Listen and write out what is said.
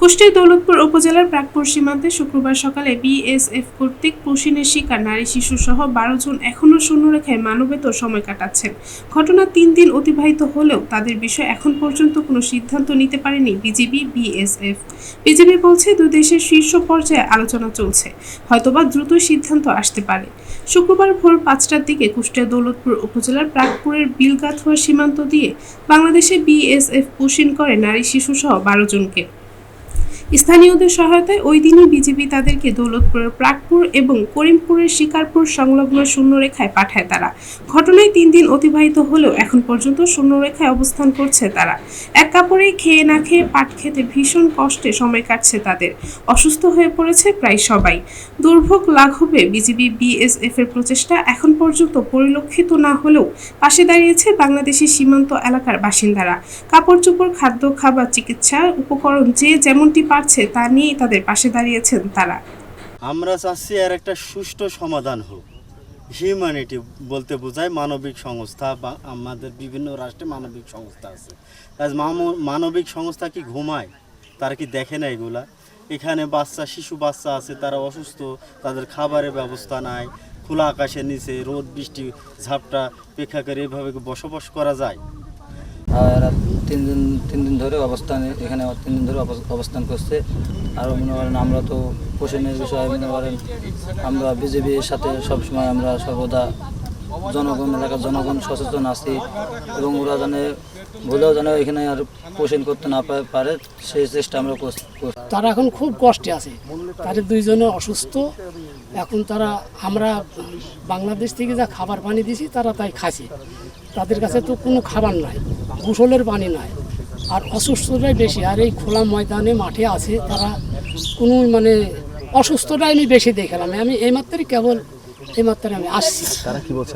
কুষ্টিয়ার দৌলতপুর উপজেলার প্রাকপুর সীমান্তে শুক্রবার সকালে বিএসএফ কর্তৃক পুশিনের শিকার নারী শিশুসহ ১২ জন এখনও শূন্যরেখায় মানবেতর সময় কাটাচ্ছেন। ঘটনার ৩ দিন অতিবাহিত হলেও তাদের বিষয়ে এখন পর্যন্ত কোনো সিদ্ধান্ত নিতে পারেনি বিজিবি-বিএসএফ। বিজিবি বলছে দুই দেশের শীর্ষ পর্যায়ে আলোচনা চলছে, হয়তোবা দ্রুতই সিদ্ধান্ত আসতে পারে। শুক্রবার ভোর ৫টার দিকে কুষ্টিয়া দৌলতপুর উপজেলার প্রাকপুরের বিলগাথুয়া সীমান্ত দিয়ে বাংলাদেশে বিএসএফ পুশিন করে নারী শিশুসহ ১২ জনকে। স্থানীয়দের সহায়তায় ওই দিনই বিজিবি তাদেরকে দৌলতপুরের প্রাকপুর এবং করিমপুরের শিকারপুর সংলগ্ন শূন্যরেখায় পাঠায় তারা। ঘটনায় ৩ দিন অতিবাহিত হলেও এখন পর্যন্ত শূন্যরেখায় অবস্থান করছে তারা। এক কাপড়ে খেয়ে না খেয়ে পাট খেতে ভীষণ কষ্টে সময় কাটছে তাদের। অসুস্থ হয়ে পড়েছে প্রায় সবাই। দুর্ভোগ লাঘবে বিজিবি বিএসএফ এর প্রচেষ্টা এখন পর্যন্ত পরিলক্ষিত না হলেও পাশে দাঁড়িয়েছে বাংলাদেশি সীমান্ত এলাকার বাসিন্দারা। কাপড় চোপড়, খাদ্য, খাবার, চিকিৎসা উপকরণ যে যেমনটি পারছে তা নিয়েই তাদের পাশে দাঁড়িয়েছেন তারা। আমরা চাচ্ছি এর একটা সুষ্ঠু সমাধান হোক। হিউম্যানিটি বলতে বোঝায় মানবিক সংস্থা, বা আমাদের বিভিন্ন রাষ্ট্রে মানবিক সংস্থা আছে। আজ মানবিক সংস্থা কি ঘুমায়? তারা কি দেখে না এগুলা? এখানে শিশু বাচ্চা আছে, তারা অসুস্থ, তাদের খাবারের ব্যবস্থা নাই। খোলা আকাশের নিচে রোদ বৃষ্টি ঝাপটা পেক্ষা করে এভাবে বসবাস করা যায়? এরা তিন দিন ধরে এখানে 3 দিন ধরে অবস্থান করছে। আর মনে করেন আমরা তো পোষণের বিষয়ে মনে করেন আমরা বিজেপির সাথে সবসময় আমরা সর্বদা এলাকার জনগণ সচেতন আছি, এবং ওরা ভুলেও এখানে আর পোষণ করতে না পারে সেই চেষ্টা আমরা করছি। তারা এখন খুব কষ্টে আছে, তাদের 2 জনে অসুস্থ। এখন আমরা বাংলাদেশ থেকে যা খাবার পানি দিছি তারা তাই খাচ্ছে। তাদের কাছে তো কোনো খাবার নাই, গোসলের পানি নাই, আর অসুস্থটাই বেশি। আর এই খোলা ময়দানে মাঠে আছে তারা, কোনো অসুস্থটাই আমি বেশি দেখলাম। আমি এইমাত্রই আমি আসছি। তারা কি বলছে?